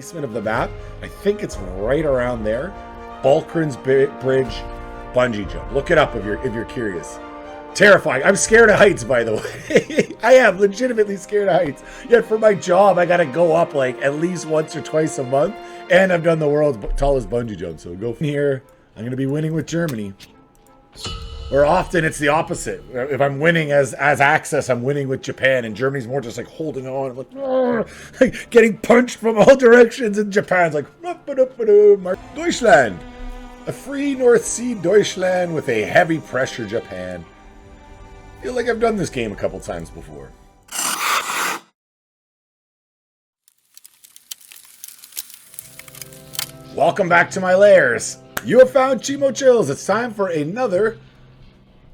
placement of the map. I think it's right around there. Bulkrin's Bridge bungee jump. Look it up if you're curious. Terrifying. I'm scared of heights, by the way. I am legitimately scared of heights. Yet for my job, I gotta go up like at least once or twice a month. And I've done the world's tallest bungee jump. So go from here. I'm gonna be winning with Germany. Or often it's the opposite. If I'm winning as Access, I'm winning with Japan, and Germany's more just like holding on, like getting punched from all directions, and Japan's like Deutschland, a free North Sea Deutschland with a heavy pressure Japan. I feel like I've done this game a couple times before. Welcome back to my lairs. You have found Chimo Chills. It's time for another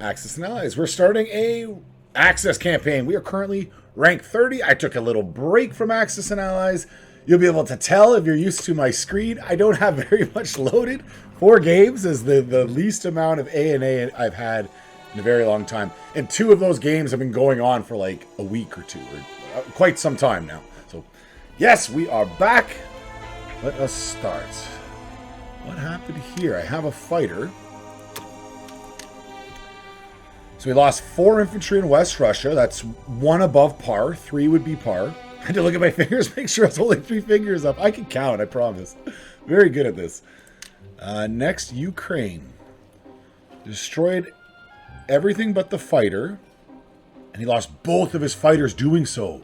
Axis and Allies. We're starting a Access campaign. We are currently rank 30. I took a little break from Axis and Allies. You'll be able to tell if you're used to my screen. I don't have very much loaded. 4 games is the least amount of A&A I've had in a very long time. And 2 of those games have been going on for like a week or 2, or quite some time now. So, yes, we are back. Let us start. What happened here? I have a fighter. So we lost 4 infantry in West Russia. That's 1 above par. 3 would be par. I had to look at my fingers, make sure I was holding 3 fingers up. I can count, I promise. Very good at this. Next, Ukraine. Destroyed everything but the fighter. And he lost both of his fighters doing so.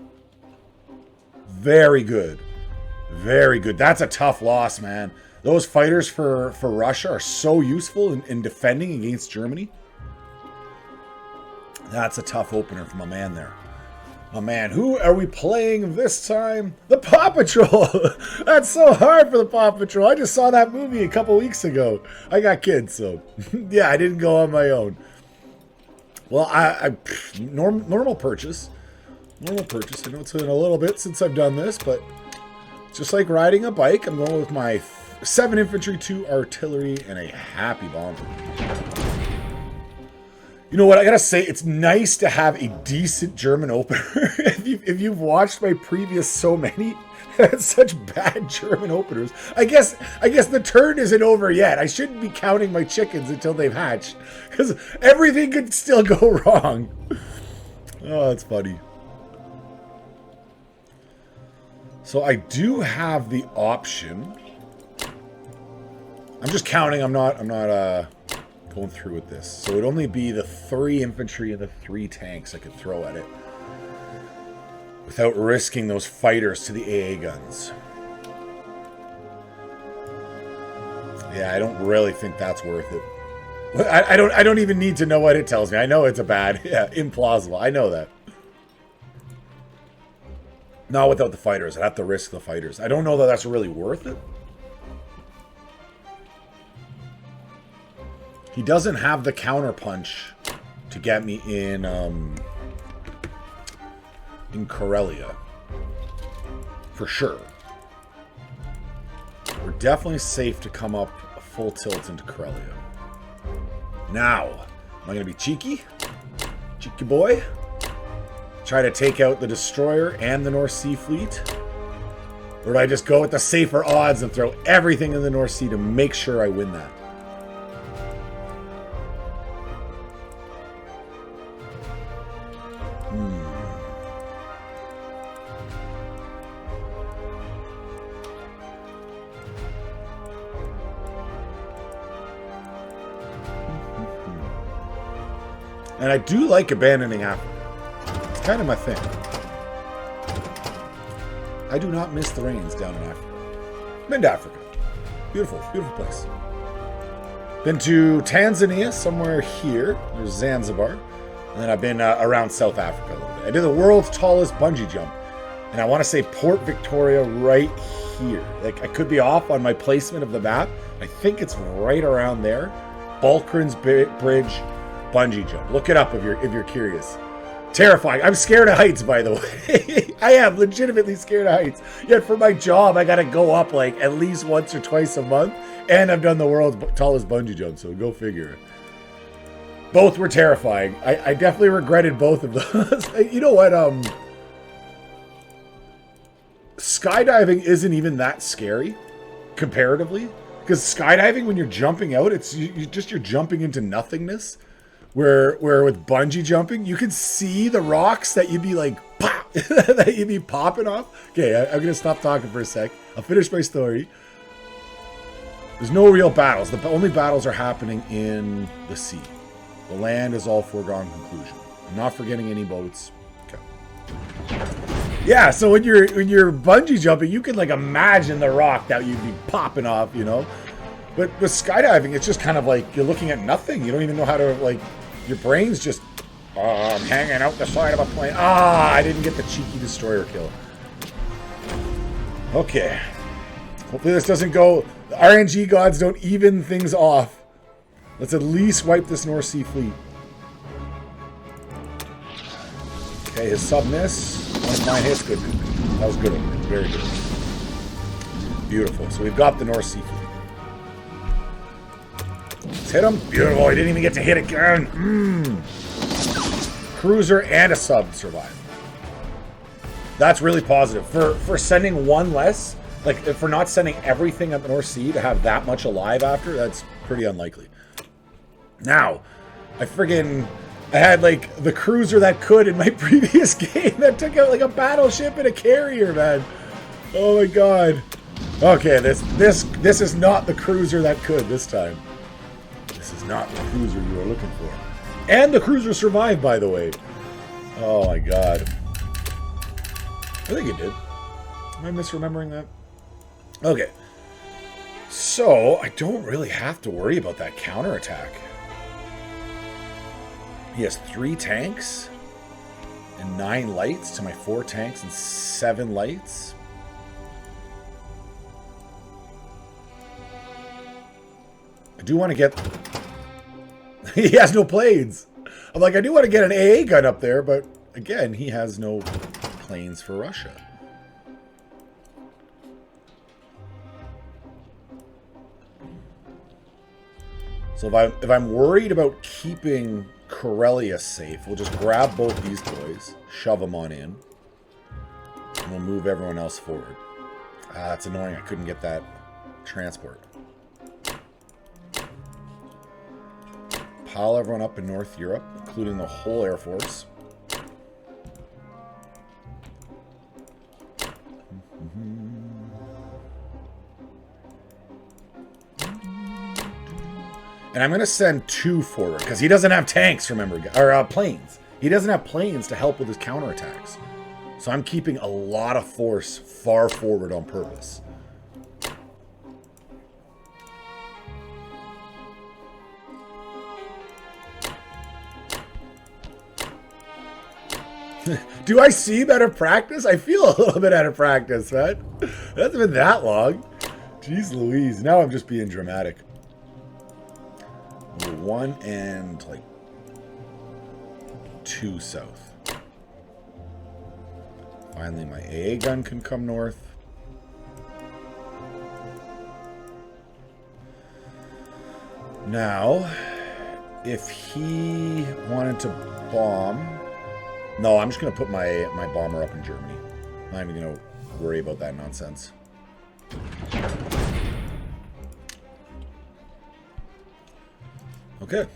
Very good. Very good. That's a tough loss, man. Those fighters for Russia are so useful in defending against Germany. That's a tough opener for my man there. My man, who are we playing this time? The Paw Patrol! That's so hard for the Paw Patrol. I just saw that movie a couple weeks ago. I got kids, so yeah, I didn't go on my own. Well, normal purchase. Normal purchase. I know it's been a little bit since I've done this, but just like riding a bike, I'm going with my 7 infantry, 2 artillery, and a happy bomber. You know what, I gotta say, it's nice to have a decent German opener. if you've watched my previous so many, I had such bad German openers. I guess the turn isn't over yet. I shouldn't be counting my chickens until they've hatched, because everything could still go wrong. Oh, that's funny. So I do have the option. I'm just counting. I'm not going through with this. So it would only be the 3 infantry and the 3 tanks I could throw at it without risking those fighters to the AA guns. Yeah, I don't really think that's worth it. I don't even need to know what it tells me. I know it's a bad, yeah, implausible. I know that. Not without the fighters. I'd have to risk the fighters. I don't know that that's really worth it. He doesn't have the counter punch to get me in Karelia. For sure. We're definitely safe to come up full tilt into Karelia. Now, am I going to be cheeky? Cheeky boy? Try to take out the destroyer and the North Sea fleet? Or do I just go with the safer odds and throw everything in the North Sea to make sure I win that? And I do like abandoning Africa. It's kind of my thing. I do not miss the rains down in Africa. Been to Africa. Beautiful, beautiful place. Been to Tanzania, somewhere here. There's Zanzibar. And then I've been around South Africa a little bit. I did the world's tallest bungee jump. And I want to say Port Victoria right here. Like, I could be off on my placement of the map. I think it's right around there. Bulkrin's Bridge bungee jump. Look it up if you're curious. Terrifying. I'm scared of heights, by the way. I am legitimately scared of heights. Yet for my job, I gotta go up like at least once or twice a month. And I've done the world's tallest bungee jump, so go figure. Both were terrifying. I definitely regretted both of those. You know what? skydiving isn't even that scary comparatively, because skydiving, when you're jumping out, it's you're jumping into nothingness. Where with bungee jumping, you can see the rocks that you'd be like pop, that you'd be popping off. Okay, I'm gonna stop talking for a sec. I'll finish my story. There's no real battles. The only battles are happening in the sea. The land is all foregone conclusion. I'm not forgetting any boats. Okay. Yeah, so when you're bungee jumping, you can like imagine the rock that you'd be popping off, you know. But with skydiving, it's just kind of like you're looking at nothing. You don't even know how to, like, your brain's just, I'm hanging out the side of a plane. I didn't get the cheeky destroyer kill. Okay. Hopefully this doesn't go, the RNG gods don't even things off. Let's at least wipe this North Sea fleet. Okay, his sub miss. One of mine hits. Good. That was good. Very good. Beautiful. So we've got the North Sea fleet. Let's hit him. Beautiful. He didn't even get to hit again. Cruiser and a sub survive. That's really positive. For sending one less, like for not sending everything at the North Sea to have that much alive after, that's pretty unlikely. Now, I had like the cruiser that could in my previous game that took out like a battleship and a carrier, man. Oh my god. Okay, this is not the cruiser that could this time. This is not the cruiser you were looking for. And the cruiser survived, by the way. Oh my god. I think it did. Am I misremembering that? Okay. So, I don't really have to worry about that counterattack. He has 3 tanks and 9 lights to my 4 tanks and 7 lights. I do want to get... He has no planes. I'm like, I do want to get an AA gun up there, but again, he has no planes for Russia. So if I'm worried about keeping Karelia safe, we'll just grab both these boys, shove them on in, and we'll move everyone else forward. That's annoying. I couldn't get that transport. Pile everyone up in North Europe, including the whole Air Force. And I'm going to send 2 forward, because he doesn't have tanks, remember, or planes. He doesn't have planes to help with his counterattacks. So I'm keeping a lot of force far forward on purpose. Do I seem out of practice? I feel a little bit out of practice, man. It hasn't been that long. Jeez Louise. Now I'm just being dramatic. 1 and like 2 south. Finally, my AA gun can come north. Now, if he wanted to bomb... No, I'm just going to put my bomber up in Germany. I'm not even going to worry about that nonsense. Okay.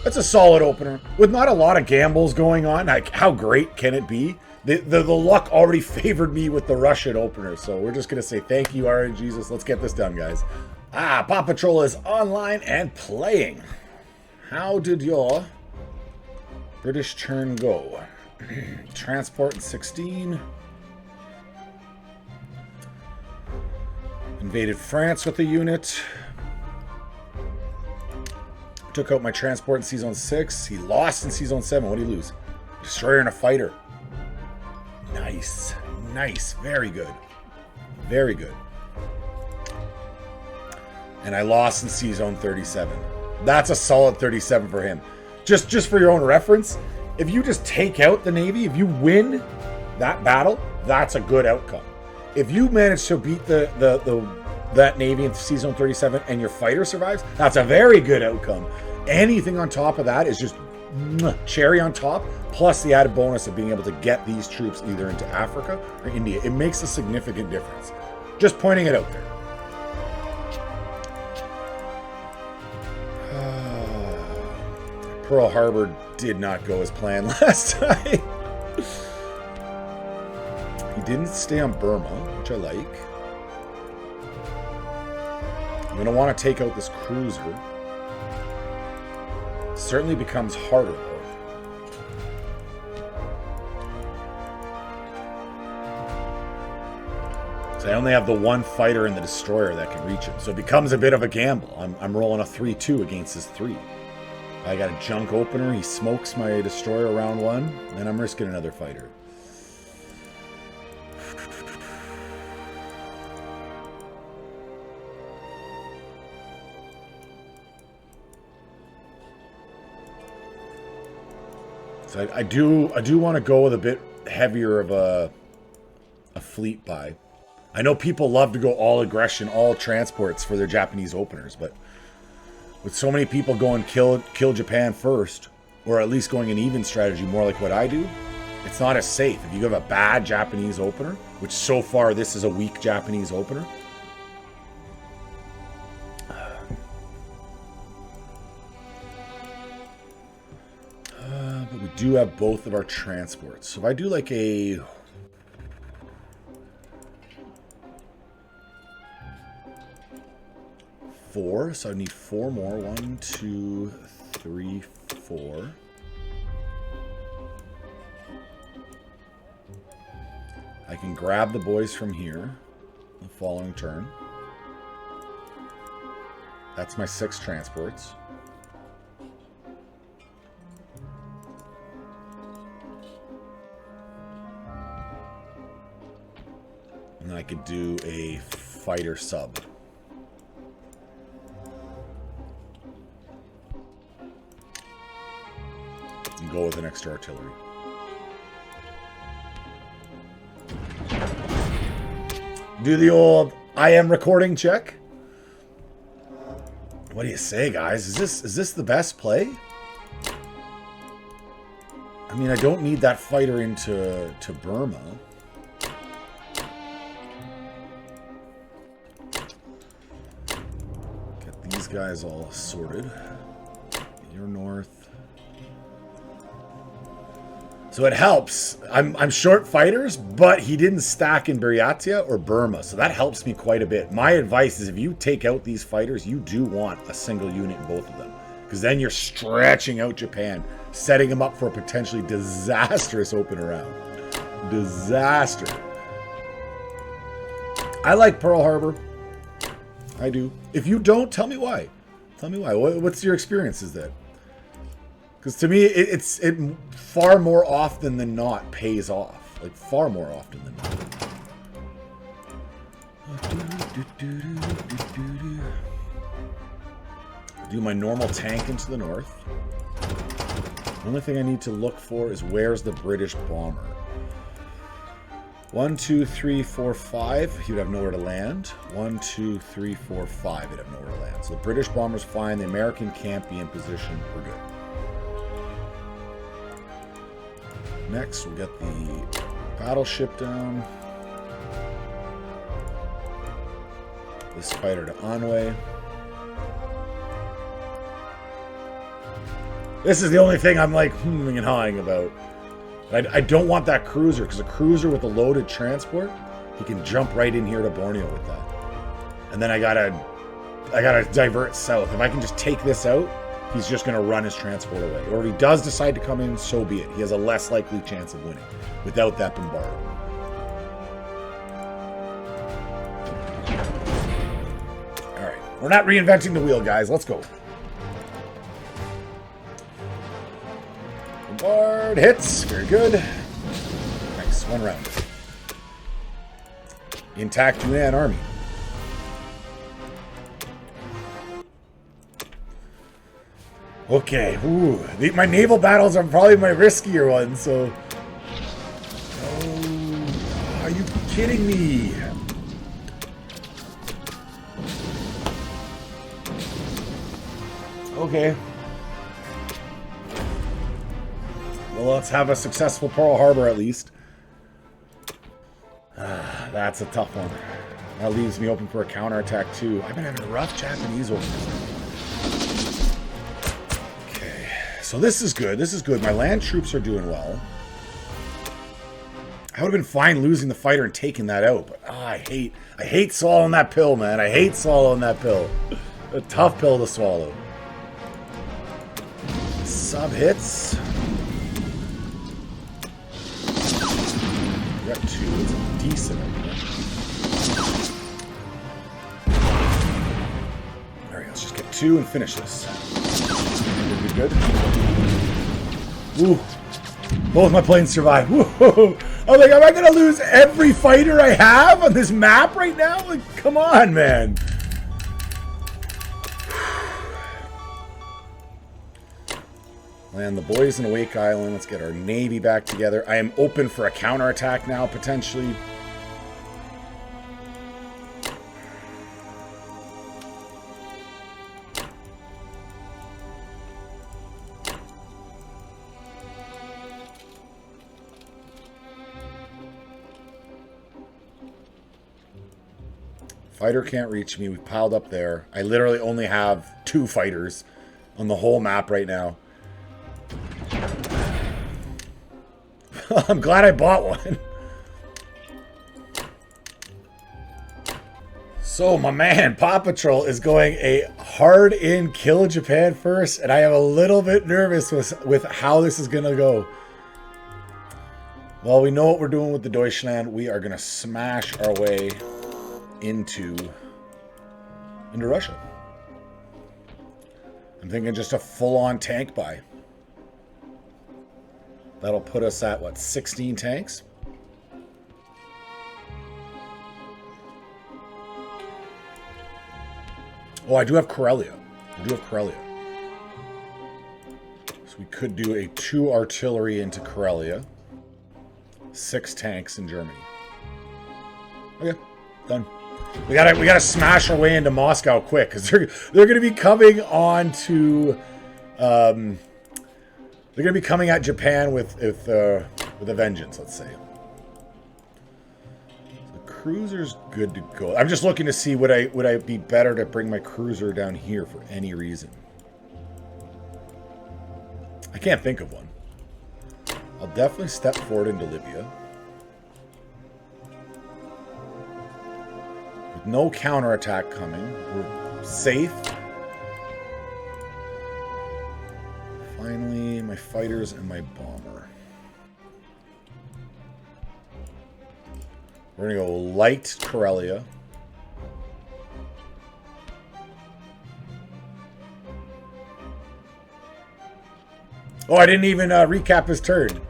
That's a solid opener. With not a lot of gambles going on, like how great can it be? The luck already favored me with the Russian opener, so we're just going to say thank you, RNGesus. Let's get this done, guys. Paw Patrol is online and playing. How did your British turn go? Transport in 16. Invaded France with a unit. Took out my transport in Season 6. He lost in Season 7. What did he lose? Destroyer and a fighter. Nice. Nice. Very good. Very good. And I lost in Season 37. That's a solid 37 for him. Just for your own reference, if you just take out the Navy, if you win that battle, that's a good outcome. If you manage to beat the that Navy in Sea Zone 37 and your fighter survives, that's a very good outcome. Anything on top of that is just cherry on top, plus the added bonus of being able to get these troops either into Africa or India. It makes a significant difference. Just pointing it out there. Pearl Harbor did not go as planned last time. He didn't stay on Burma, which I like. I'm going to want to take out this cruiser. Certainly becomes harder, though. So I only have the one fighter and the destroyer that can reach him. So it becomes a bit of a gamble. I'm rolling a 3-2 against his 3. I got a junk opener. He smokes my destroyer round 1. And I'm risking another fighter. So I do want to go with a bit heavier of a fleet buy. I know people love to go all aggression, all transports for their Japanese openers, but with so many people going kill Japan first, or at least going an even strategy more like what I do, it's not as safe. If you have a bad Japanese opener, which so far this is a weak Japanese opener, but we do have both of our transports. So if I do like a... four, so I need 4 more. 1, 2, 3, 4. I can grab the boys from here the following turn. That's my 6 transports. And then I could do a fighter sub. And go with an extra artillery. Do the old I am recording check. What do you say, guys? Is this the best play? I mean, I don't need that fighter into Burma. Get these guys all sorted. You're north. So it helps. I'm short fighters, but he didn't stack in Buryatia or Burma, so that helps me quite a bit. My advice is if you take out these fighters, you do want a single unit in both of them, because then you're stretching out Japan, setting them up for a potentially disastrous open round. Disaster. I like Pearl Harbor. I do. If you don't, tell me why. Tell me why. What's your experience? Is that? Because to me, it far more often than not pays off. Like, far more often than not. Do my normal tank into the north. The only thing I need to look for is where's the British bomber. 1, 2, 3, 4, 5. He would have nowhere to land. 1, 2, 3, 4, 5. He'd have nowhere to land. So the British bomber's fine. The American can't be in position. We're good. Next, we'll get the battleship down. This fighter to Anhui. This is the only thing I'm like hemming and hawing about. I don't want that cruiser, because a cruiser with a loaded transport, he can jump right in here to Borneo with that. And then I gotta divert south. If I can just take this out, he's just going to run his transport away. Or if he does decide to come in, so be it. He has a less likely chance of winning without that bombardment. All right. We're not reinventing the wheel, guys. Let's go. Bombard hits. Very good. Nice. 1 round. Intact Yuan army. Okay, ooh, my naval battles are probably my riskier ones, so... Oh, are you kidding me? Okay. Well, let's have a successful Pearl Harbor at least. That's a tough one. That leaves me open for a counterattack too. I've been having a rough Japanese opener. Okay, so this is good. This is good. My land troops are doing well. I would have been fine losing the fighter and taking that out, but I hate swallowing that pill, man. I hate swallowing that pill. A tough pill to swallow. Sub hits. We got 2. It's a decent opener. All right, let's just get 2 and finish this. Good. Ooh. Both my planes survive. Whoa. I'm like, am I going to lose every fighter I have on this map right now? Like, come on, man. Land the boys in Wake Island. Let's get our navy back together. I am open for a counterattack now, potentially. Fighter can't reach me. We've piled up there. I literally only have 2 fighters on the whole map right now. I'm glad I bought one. So my man, Paw Patrol is going a hard-in kill Japan first, and I am a little bit nervous with how this is going to go. Well, we know what we're doing with the Deutschland. We are going to smash our way into Russia. I'm thinking just a full-on tank buy. That'll put us at, what, 16 tanks? Oh, I do have Karelia. So we could do a 2 artillery into Karelia. 6 tanks in Germany. Okay, done. We gotta smash our way into Moscow quick, because they're gonna be coming on to they're gonna be coming at Japan with a vengeance, let's say. The cruiser's good to go. I'm just looking to see would I be better to bring my cruiser down here for any reason. I can't think of one. I'll definitely step forward into Libya. With no counterattack coming. We're safe. Finally, my fighters and my bomber. We're going to go light Karelia. Oh, I didn't even recap his turn.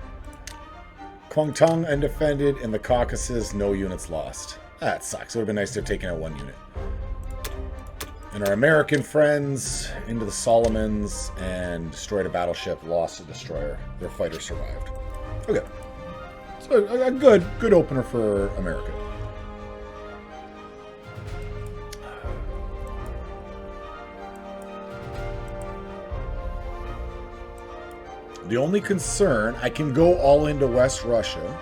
Kwangtung undefended. In the Caucasus, no units lost. That sucks. It would have been nice to have taken out 1 unit. And our American friends into the Solomons and destroyed a battleship, lost a destroyer. Their fighter survived. Okay. So a good opener for America. The only concern, I can go all into West Russia.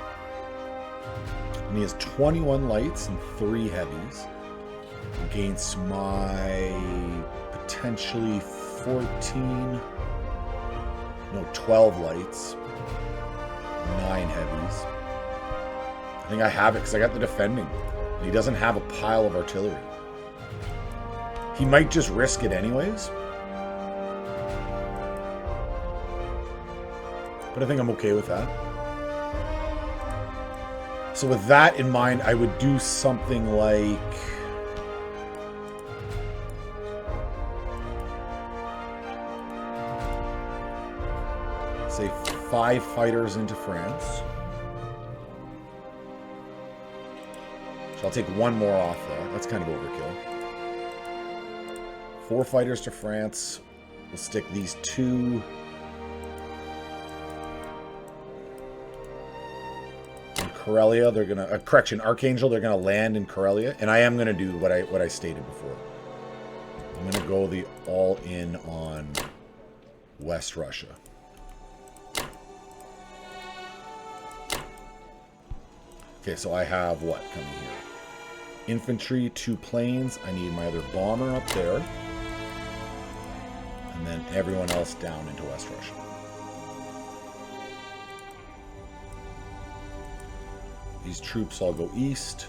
And he has 21 lights and 3 heavies. Against my potentially 12 lights, 9 heavies. I think I have it because I got the defending. And he doesn't have a pile of artillery. He might just risk it anyways. But I think I'm okay with that. So with that in mind, I would do something like... say 5 fighters into France. So I'll take 1 more off there. That's kind of overkill. 4 fighters to France. We'll stick these 2... in Karelia. They're gonna... correction, Archangel, they're gonna land in Karelia. And I am gonna do what I stated before. I'm going to go the all-in on West Russia. Okay, so I have what coming here? Infantry, 2 planes. I need my other bomber up there. And then everyone else down into West Russia. These troops all go east.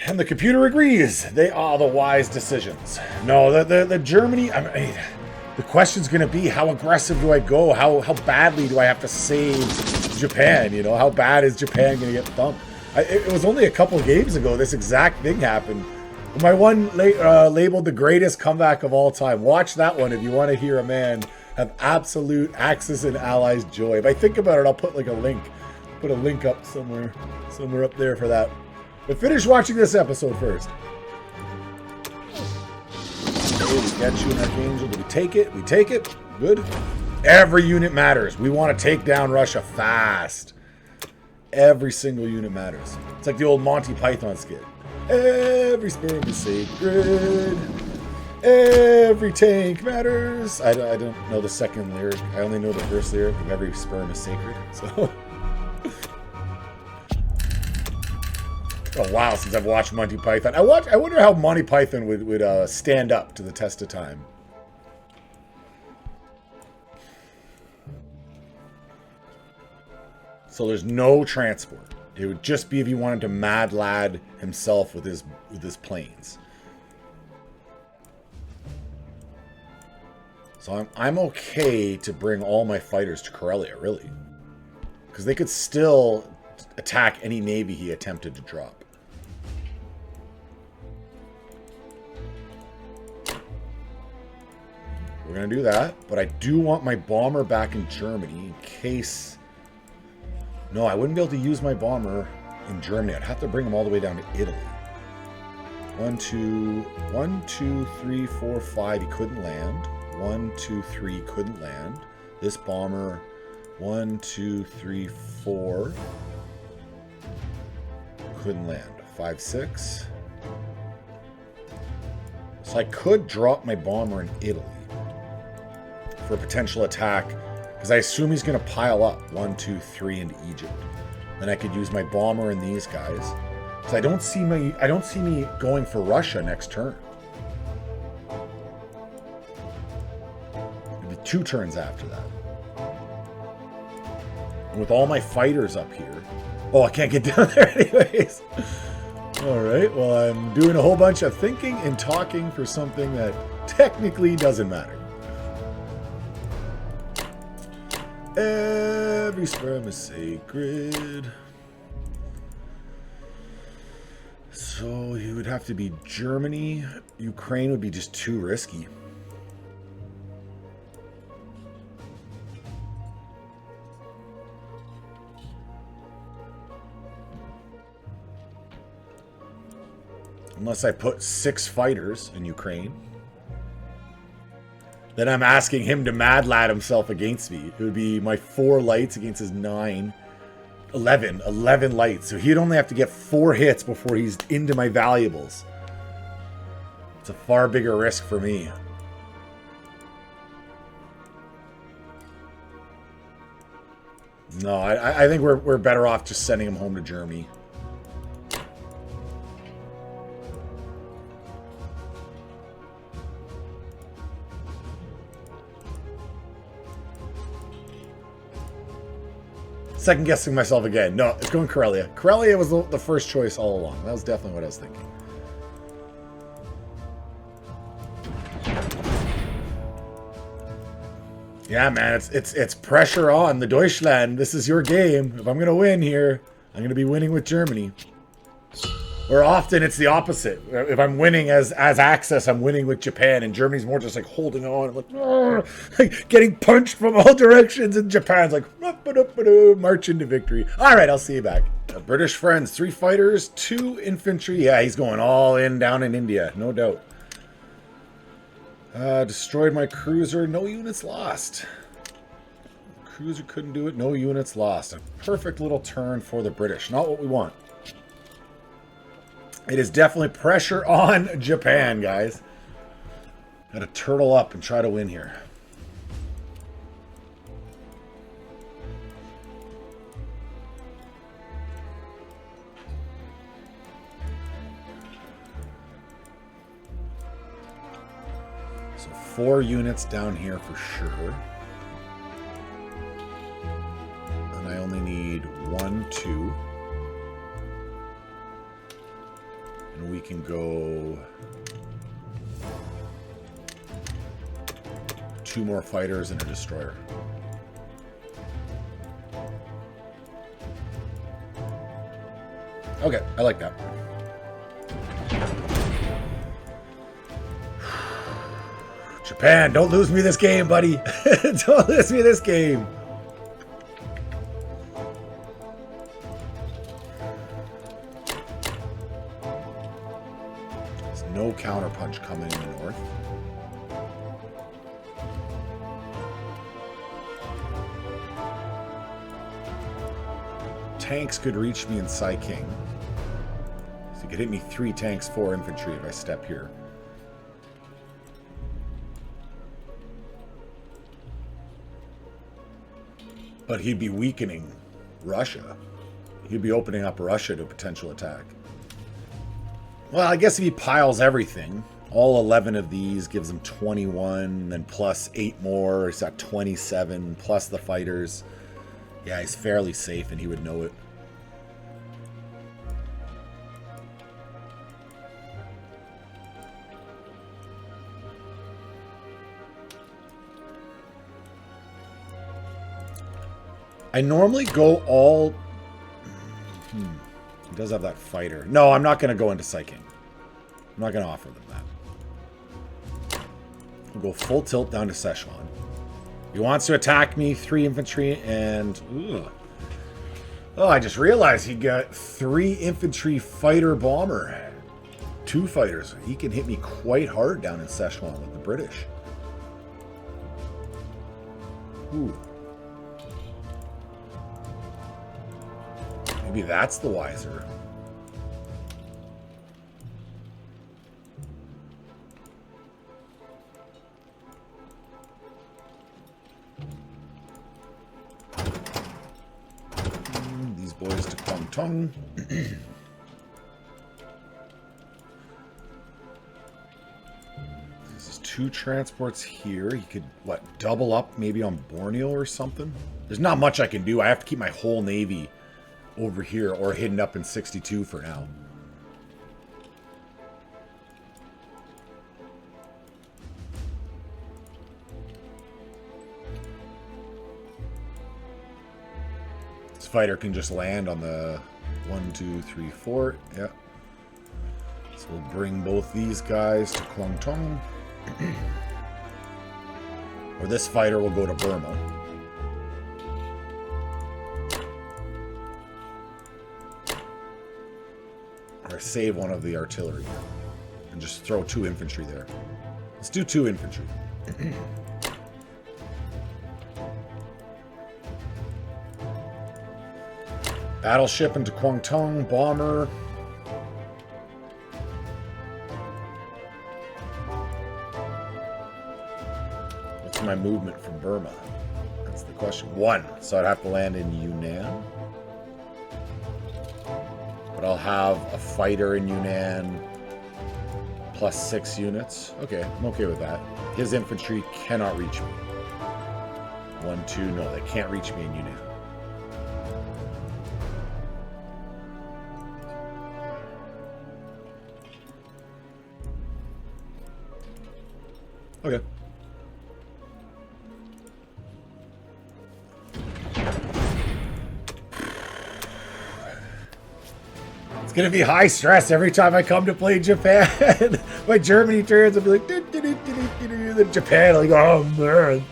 And the computer agrees. They are the wise decisions. No, the Germany... I mean, the question's going to be, how aggressive do I go? How badly do I have to save Japan? You know, how bad is Japan going to get thumped? It was only a couple games ago this exact thing happened. My one labeled the greatest comeback of all time. Watch that one if you want to hear a man have absolute Axis and Allies joy. If I think about it, I'll put like a link. Put a link up somewhere up there for that. But finish watching this episode first. Okay, we got you an Archangel. Do we take it? We take it. Good. Every unit matters. We want to take down Russia fast. Every single unit matters. It's like the old Monty Python skit. Every sperm is sacred. Every tank matters. I don't know the second lyric. I only know the first lyric of every sperm is sacred. So... a while since I've watched Monty Python. I wonder how Monty Python would stand up to the test of time. So there's no transport. It would just be if he wanted to mad lad himself with his planes. So I'm okay to bring all my fighters to Karelia, really, because they could still attack any navy he attempted to drop. We're going to do that, but I do want my bomber back in Germany in case... No, I wouldn't be able to use my bomber in Germany. I'd have to bring him all the way down to Italy. 1, 2, 3, 4, 5. He couldn't land. 1, 2, 3 couldn't land. This bomber, 1, 2, 3, 4 couldn't land. 5, 6. So I could drop my bomber in Italy for a potential attack, because I assume he's going to pile up 1, 2, 3 into Egypt. Then I could use my bomber and these guys. So I don't see me going for Russia next turn. It'll be 2 turns after that. And with all my fighters up here, oh, I can't get down there anyways. All right, well, I'm doing a whole bunch of thinking and talking for something that technically doesn't matter. Every sperm is sacred. So he would have to be Germany. Ukraine would be just too risky. Unless I put 6 fighters in Ukraine. Then I'm asking him to mad lad himself against me. It would be my 4 lights against his 9. 11 lights. So he'd only have to get 4 hits before he's into my valuables. It's a far bigger risk for me. No, I think we're better off just sending him home to Germany. Second guessing myself again. No, it's going Karelia. Karelia was the first choice all along. That was definitely what I was thinking. Yeah, man, it's pressure on the Deutschland. This is your game. If I'm gonna win here, I'm gonna be winning with Germany. Or often it's the opposite. If I'm winning as Axis, I'm winning with Japan, and Germany's more just like holding on, like getting punched from all directions, and Japan's like march into victory. All right, I'll see you back. British friends, 3 fighters, 2 infantry. Yeah, he's going all in down in India, no doubt. Destroyed my cruiser. No units lost. Cruiser couldn't do it. No units lost. A perfect little turn for the British. Not what we want. It is definitely pressure on Japan, guys. Got to turtle up and try to win here. So 4 units down here for sure. And I only need 1, 2. And we can go 2 more fighters and a destroyer. Okay, I like that. Japan, don't lose me this game, buddy. Don't lose me this game. There's no counterpunch coming in the north. Tanks could reach me in King. So he could hit me 3 tanks, 4 infantry if I step here. But he'd be weakening Russia. He'd be opening up Russia to a potential attack. Well, I guess if he piles everything, all 11 of these gives him 21, then plus 8 more, he's got 27, plus the fighters. Yeah, he's fairly safe and he would know it. I normally go all... He does have that fighter. No, I'm not going to go into Psyching. I'm not going to offer them that. We'll go full tilt down to Szechuan. He wants to attack me, 3 infantry, and... Ooh. Oh, I just realized he got 3 infantry fighter bomber. 2 fighters. He can hit me quite hard down in Szechuan with the British. Ooh. Maybe that's the wiser. These boys to Kwangtung. This is 2 transports here. He could, what, double up maybe on Borneo or something? There's not much I can do. I have to keep my whole navy over here or hidden up in 62 for now. This fighter can just land on the 1, 2, 3, 4. Yeah. So we'll bring both these guys to Kwangtung. Or this fighter will go to Burma. Or save one of the artillery and just throw 2 infantry there. Let's do 2 infantry. Battleship into Kwangtung, bomber. What's my movement from Burma? That's the question. 1, so I'd have to land in Yunnan. But I'll have a fighter in Yunnan plus 6 units. Okay, I'm okay with that. His infantry cannot reach me. 1, 2, no, they can't reach me in Yunnan. Okay. Gonna be high stress every time I come to play Japan. My Germany turns, I'll be like, then Japan, I'll go, oh man,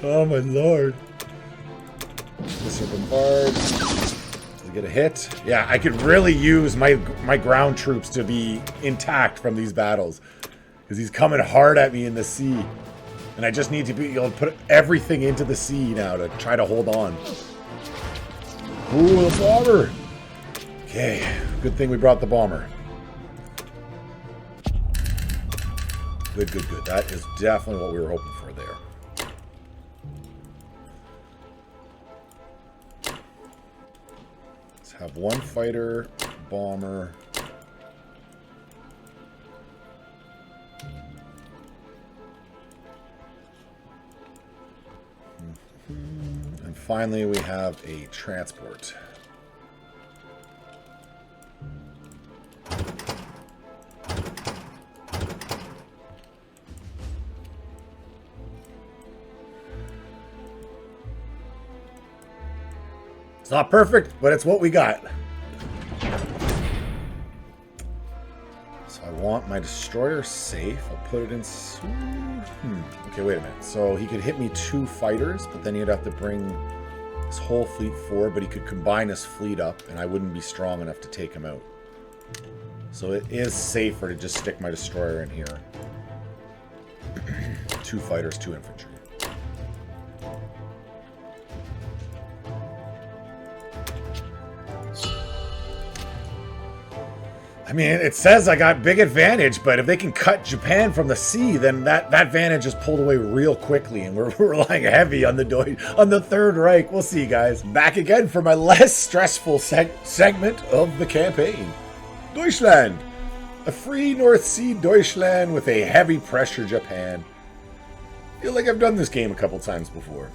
oh my lord. Missile bombard. Does it get a hit? Yeah, I could really use my ground troops to be intact from these battles because he's coming hard at me in the sea, and I just need to be able to put everything into the sea now to try to hold on. Ooh, the bomber. Okay, good thing we brought the bomber. Good, good, good. That is definitely what we were hoping for there. Let's have one fighter, bomber. And finally, we have a transport. It's not perfect, but it's what we got. So I want my destroyer safe. I'll put it in... Okay, wait a minute. So he could hit me 2 fighters, but then he'd have to bring his whole fleet forward, but he could combine his fleet up, and I wouldn't be strong enough to take him out. So it is safer to just stick my destroyer in here. 2 fighters, 2 infantry. I mean, it says I got big advantage, but if they can cut Japan from the sea, then that advantage is pulled away real quickly, and we're relying heavy on the Third Reich. We'll see, guys. Back again for my less stressful segment of the campaign. Deutschland! A free North Sea Deutschland with a heavy pressure Japan. Feel like I've done this game a couple times before.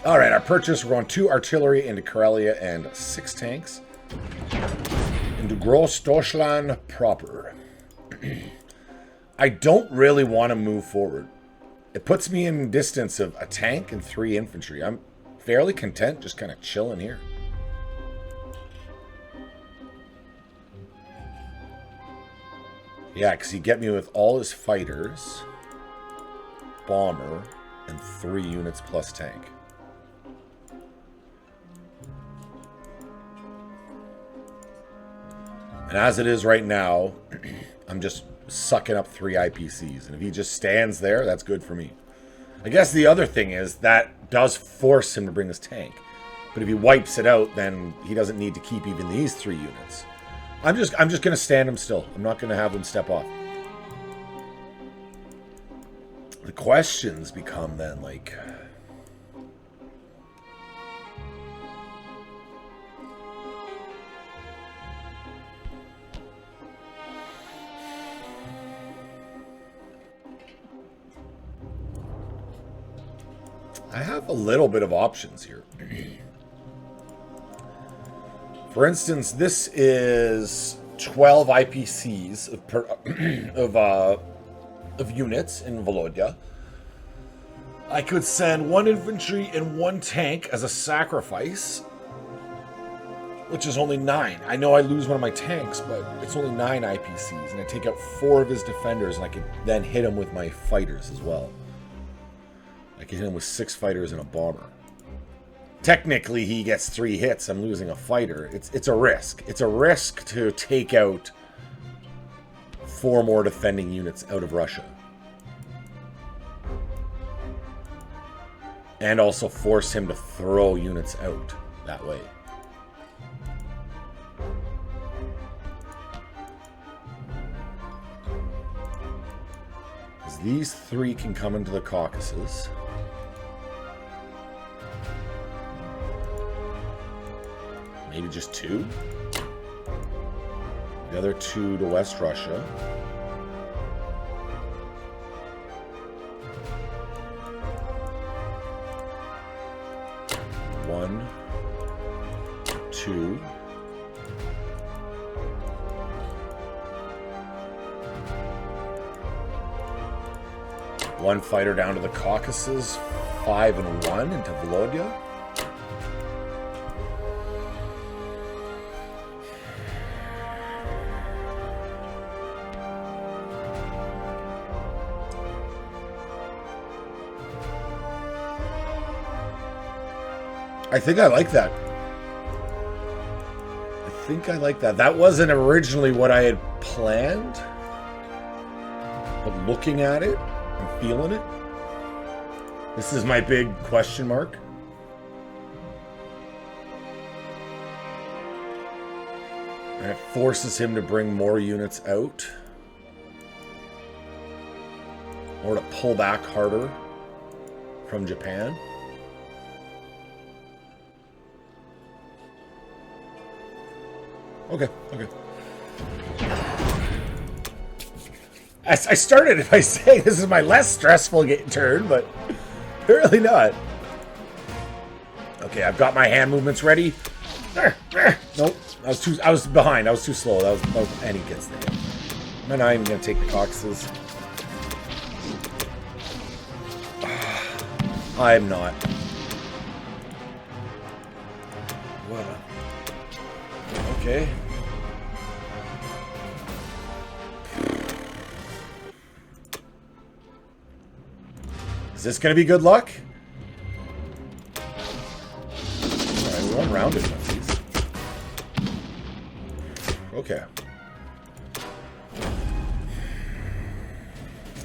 Alright, our purchase, we're going 2 artillery into Karelia and 6 tanks. Into Gross Deutschland proper. I don't really want to move forward. It puts me in distance of a tank and 3 infantry. I'm fairly content just kind of chilling here. Yeah, because he get me with all his fighters, bomber, and 3 units plus tank. And as it is right now, I'm just sucking up 3 IPCs. And if he just stands there, that's good for me. I guess the other thing is that does force him to bring his tank. But if he wipes it out, then he doesn't need to keep even these 3 units. I'm just going to stand him still. I'm not going to have him step off. The questions become then like... I have a little bit of options here. For instance, this is 12 IPCs of units in Volodya. I could send 1 infantry and 1 tank as a sacrifice, which is only 9. I know I lose one of my tanks, but it's only 9 IPCs, and I take out 4 of his defenders, and I could then hit him with my fighters as well. I can hit him with 6 fighters and a bomber. Technically, he gets 3 hits. I'm losing a fighter. It's a risk. It's a risk to take out 4 more defending units out of Russia. And also force him to throw units out that way. Because these 3 can come into the Caucasus. Maybe just 2. The other 2 to West Russia. One, 2. One fighter down to the Caucasus. 5 and 1 into Volodya. I think I like that. That wasn't originally what I had planned. But looking at it and feeling it, this is my big question mark. And it forces him to bring more units out. or to pull back harder from Japan. Okay. I started by saying this is my less stressful turn, but apparently not. Okay, I've got my hand movements ready. Nope, I was behind. I was too slow. That was and he gets the hit. I'm not even gonna take the caucuses. I'm not. What? Okay. Is this gonna be good luck? Alright, we went round it once these. Okay.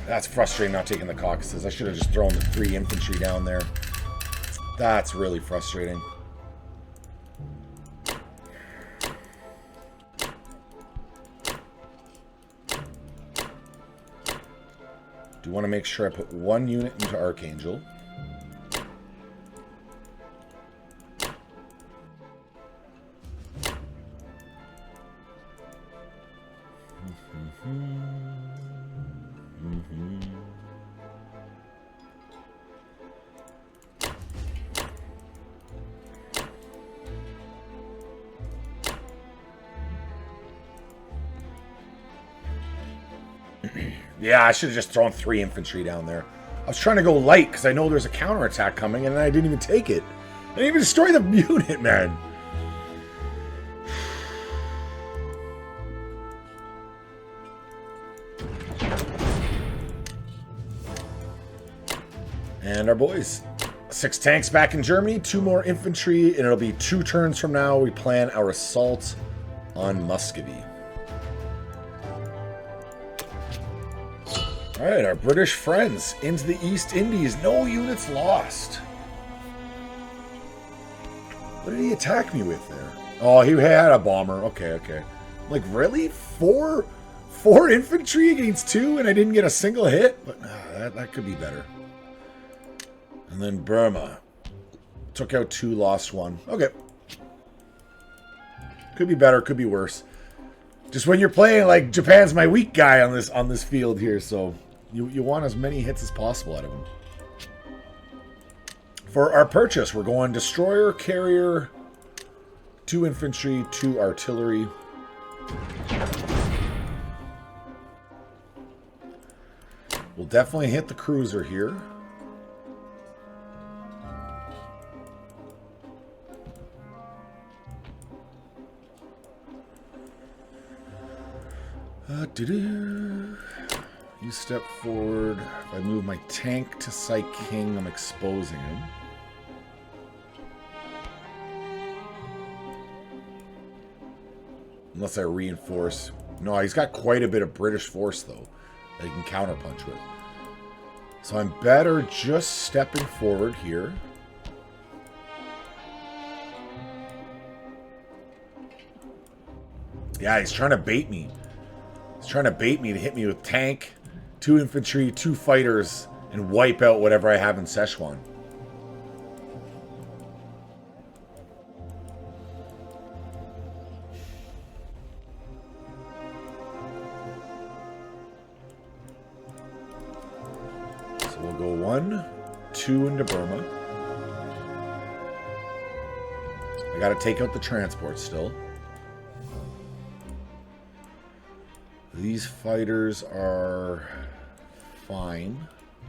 That's frustrating not taking the caucuses. I should have just thrown the 3 infantry down there. That's really frustrating. Do want to make sure I put 1 unit into Archangel. Yeah, I should have just thrown 3 infantry down there. I was trying to go light because I know there's a counterattack coming, and I didn't even take it. I didn't even destroy the unit, man. And our boys. 6 tanks back in Germany, 2 more infantry, and it'll be 2 turns from now. We plan our assault on Muscovy. Alright, our British friends into the East Indies. No units lost. What did he attack me with there? Oh, he had a bomber. Okay. Like, really? 4 infantry against 2 and I didn't get a single hit? But that could be better. And then Burma. Took out 2, lost 1. Okay. Could be better, could be worse. Just when you're playing, like, Japan's my weak guy on this field here, so you want as many hits as possible out of him. For our purchase, we're going destroyer, carrier, 2 infantry, 2 artillery. We'll definitely hit the cruiser here. You step forward. If I move my tank to Psy King, I'm exposing him. Unless I reinforce. No, he's got quite a bit of British force, though, that he can counterpunch with. So I'm better just stepping forward here. Yeah, he's trying to bait me. He's trying to bait me to hit me with tank, 2 infantry, 2 fighters, and wipe out whatever I have in Szechuan. So we'll go 1, 2 into Burma. I gotta take out the transport still. These fighters are fine.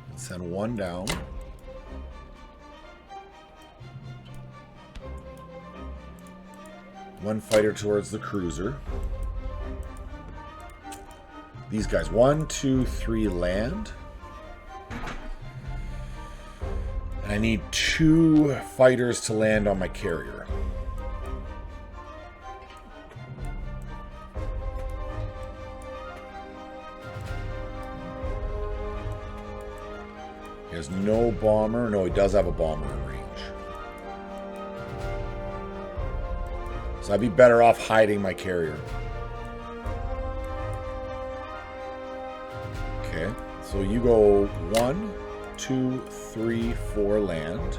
Let's send 1 down. One fighter towards the cruiser. These guys, 1, 2, 3 land. And I need 2 fighters to land on my carrier. He has no bomber. No, he does have a bomber in range. So I'd be better off hiding my carrier. Okay, let's So you go 1, 2, 3, 4 land.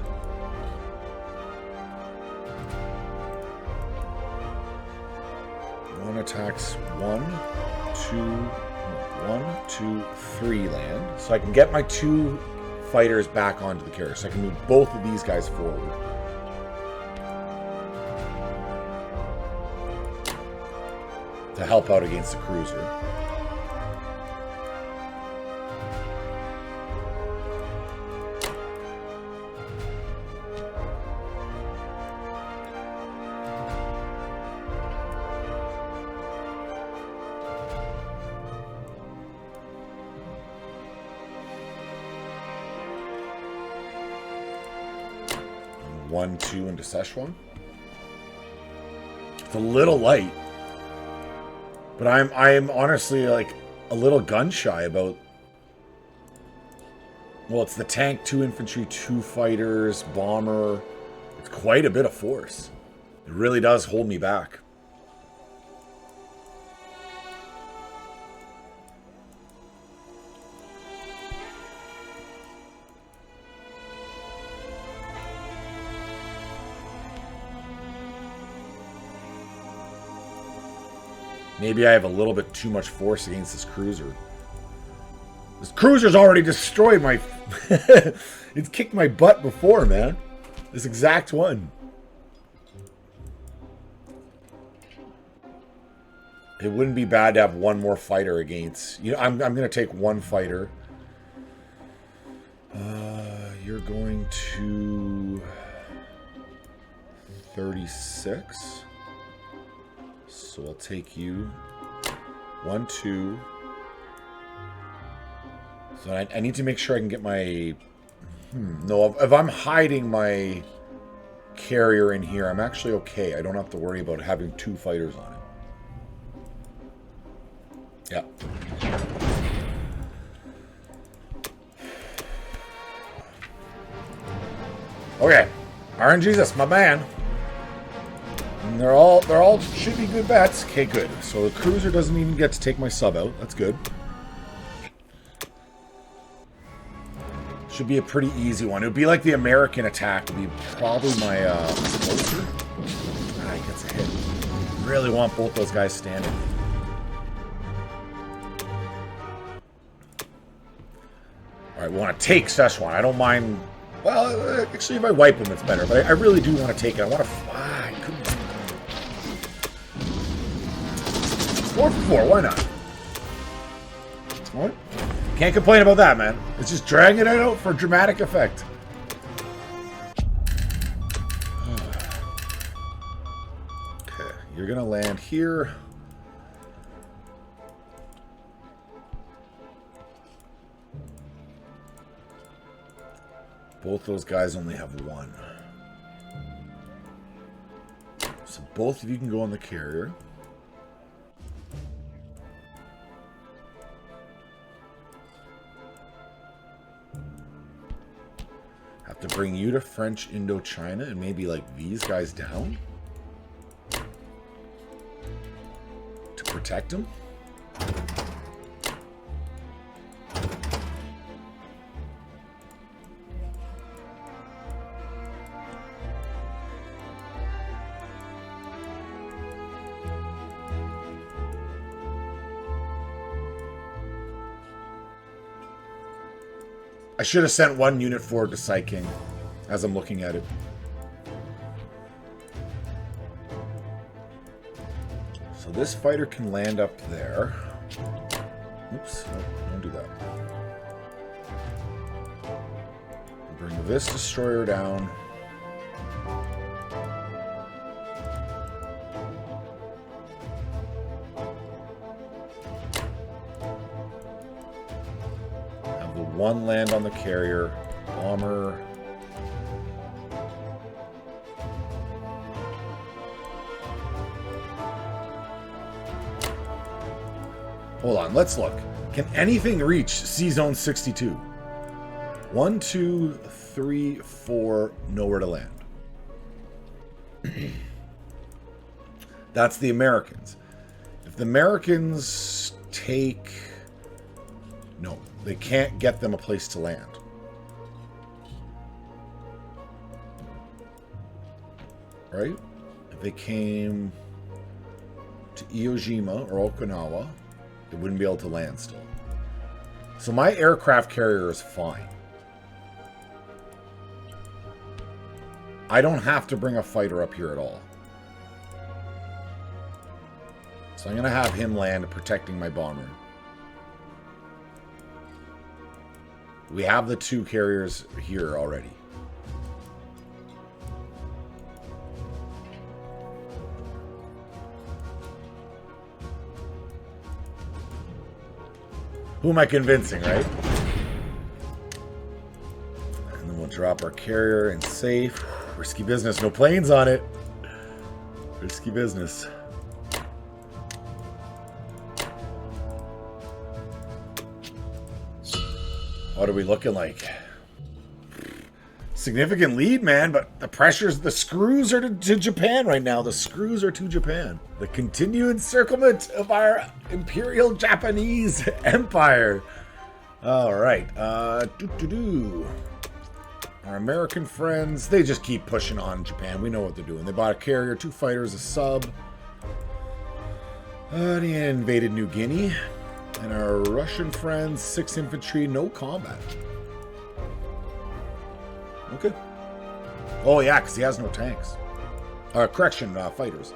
One attacks 1, 2, 3 land. So I can get my 2 fighters back onto the carrier. So I can move both of these guys forward. To help out against the cruiser. One, 2 into Szechuan. It's a little light. But I'm honestly like a little gun shy about. Well, it's the tank, 2 infantry, 2 fighters, bomber. It's quite a bit of force. It really does hold me back. Maybe I have a little bit too much force against this cruiser. This cruiser's already destroyed my... It's kicked my butt before, man. This exact one. It wouldn't be bad to have one more fighter against... You know, I'm going to take 1 fighter. You're going to... 36... So I'll take you 1, 2. So I need to make sure I can get my... No, if I'm hiding my carrier in here, I'm actually okay. I don't have to worry about having 2 fighters on it. Yeah. Okay. RNGesus, my man. And they're all should be good bets. Okay, good. So the cruiser doesn't even get to take my sub out. That's good. Should be a pretty easy one. It would be like the American attack. Would be probably my closer. Ah, he gets a hit. Really want both those guys standing. All right, we want to take Szechuan. I don't mind. Well, actually, if I wipe him, it's better. But I really do want to take it. I want to. I couldn't. 4 for 4, why not? What? Can't complain about that, man. It's just dragging it out for dramatic effect. Okay, you're gonna land here. Both those guys only have 1. So both of you can go on the carrier. Have to bring you to French Indochina and maybe like these guys down to protect them. I should have sent 1 unit forward to Psy King as I'm looking at it. So this fighter can land up there. Oops, no, don't do that. Bring this destroyer down. Have the 1 land on the carrier. Bomber. Hold on, let's look. Can anything reach C-Zone 62? 1, 2, 3, 4, nowhere to land. That's the Americans. If the Americans take... No, They can't get them a place to land. Right? If they came to Iwo Jima or Okinawa, they wouldn't be able to land still. So my aircraft carrier is fine. I don't have to bring a fighter up here at all. So I'm going to have him land protecting my bomber. We have the 2 carriers here already. Who am I convincing, right? And then we'll drop our carrier and safe. Risky business. No planes on it. Risky business. What are we looking like? Significant lead, man, but the screws are to Japan right now. The screws are to Japan. The continued encirclement of our Imperial Japanese Empire. All right. Our American friends, they just keep pushing on Japan. We know what they're doing. They bought a carrier, 2 fighters, a sub. They invaded New Guinea. And our Russian friends, 6 infantry, no combat. Okay. Oh, yeah, because he has no tanks. Fighters.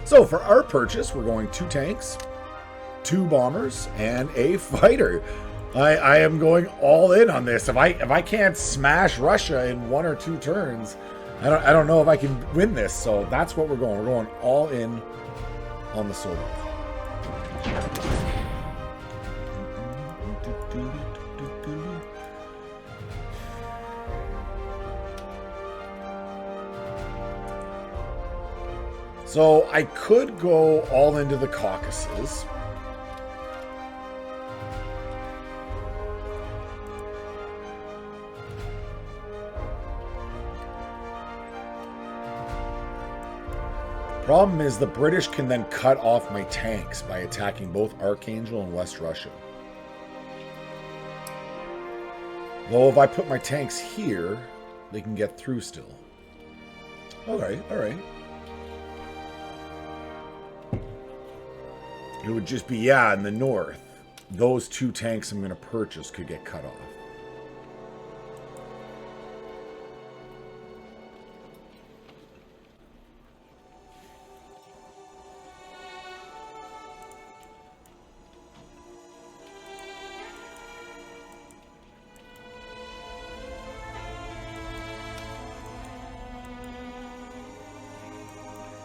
So, for our purchase, we're going 2 tanks, 2 bombers, and a fighter. I am going all in on this. If I can't smash Russia in 1 or 2 turns, I don't know if I can win this. So, that's what we're going. We're going all in on the Soviets. So I could go all into the Caucasus. Problem is the British can then cut off my tanks by attacking both Archangel and West Russia. Though if I put my tanks here, they can get through still. All right. It would just be, in the north. Those 2 tanks I'm going to purchase could get cut off.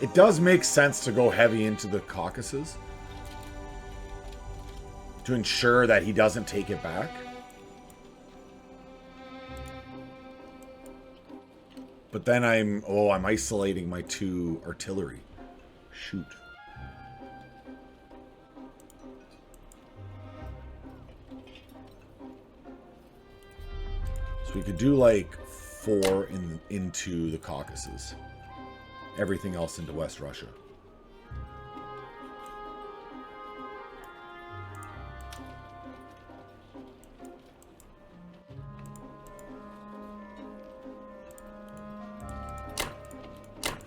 It does make sense to go heavy into the Caucasus to ensure that he doesn't take it back. But then I'm isolating my 2 artillery. Shoot. So we could do like 4 into the Caucasus. Everything else into West Russia.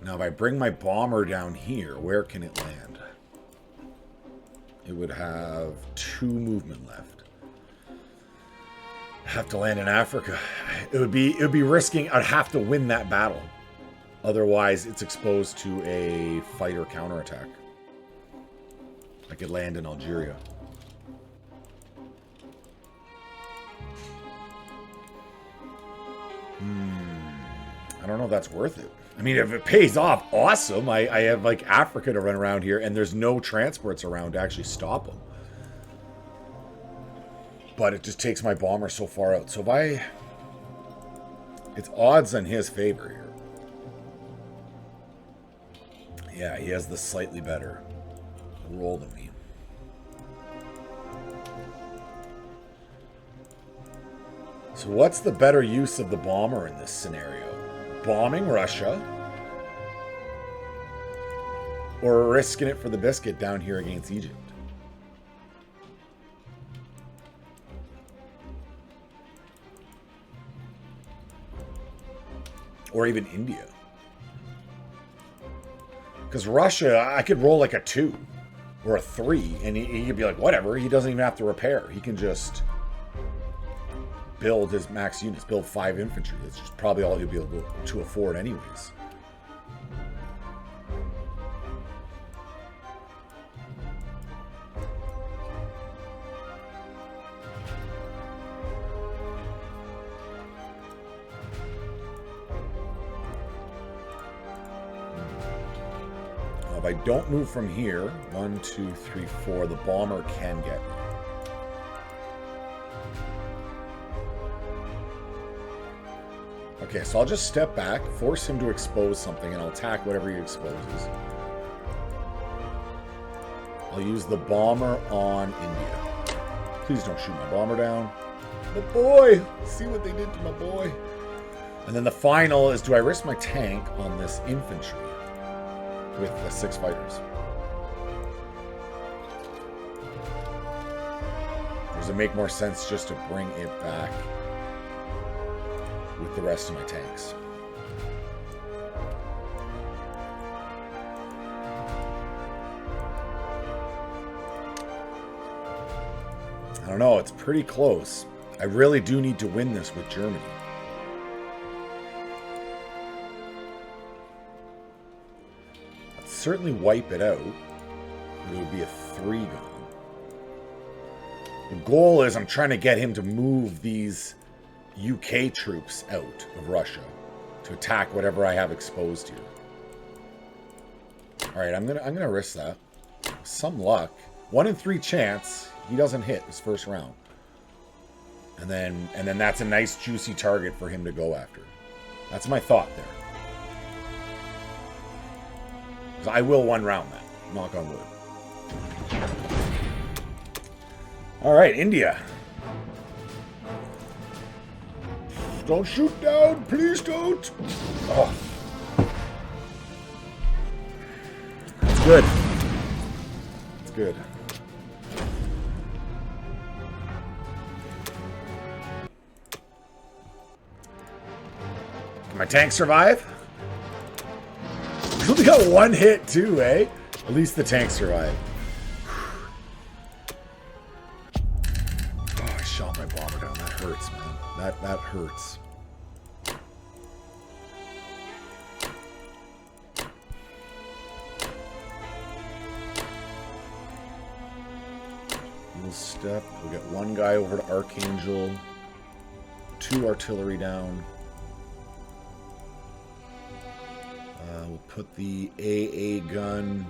Now, if I bring my bomber down here, where can it land? It would have 2 movement left. Have to land in Africa. It would be risking. I'd have to win that battle. Otherwise, it's exposed to a fighter counterattack. I could land in Algeria. I don't know if that's worth it. I mean, if it pays off, awesome. I have, like, Africa to run around here, and there's no transports around to actually stop them. But it just takes my bomber so far out. So if I... It's odds in his favor here. Yeah, he has the slightly better roll than me. So what's the better use of the bomber in this scenario? Bombing Russia? Or risking it for the biscuit down here against Egypt? Or even India. Because Russia, I could roll like a 2 or a 3, and he could be like, whatever. He doesn't even have to repair. He can just build his max units, build 5 infantry. That's just probably all he'll be able to afford anyways. If I don't move from here, 1, 2, 3, 4, the bomber can get me. Okay, so I'll just step back, force him to expose something, and I'll attack whatever he exposes. I'll use the bomber on India. Please don't shoot my bomber down. My boy! See what they did to my boy. And then the final is, do I risk my tank on this infantry with the 6 fighters? Or does it make more sense just to bring it back with the rest of my tanks? I don't know, it's pretty close. I really do need to win this with Germany. I'd certainly wipe it out, but it would be a 3 gone. The goal is I'm trying to get him to move these UK troops out of Russia to attack whatever I have exposed here. All right, I'm gonna risk that. Some luck. 1 in 3 chance he doesn't hit his first round, and then that's a nice juicy target for him to go after. That's my thought there. 'Cause I will 1 round that. Knock on wood. All right, India. Don't shoot down, please don't. Oh. It's good. It's good. Can my tank survive? We only got 1 hit too, eh? At least the tank survived. Oh, I shot my bomber down. That hurts, man. That hurts. We'll step. We'll get 1 guy over to Archangel. 2 artillery down. We'll put the AA gun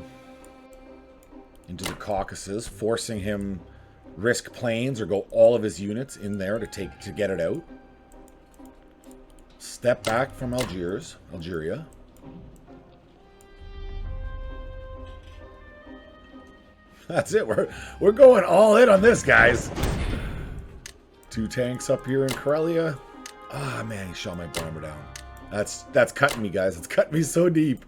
into the Caucasus, forcing him risk planes or go all of his units in there to get it out. Step back from Algeria. That's it. We're going all in on this, guys. 2 tanks up here in Karelia. Ah, man, he shot my bomber down. That's cutting me, guys. It's cutting me so deep.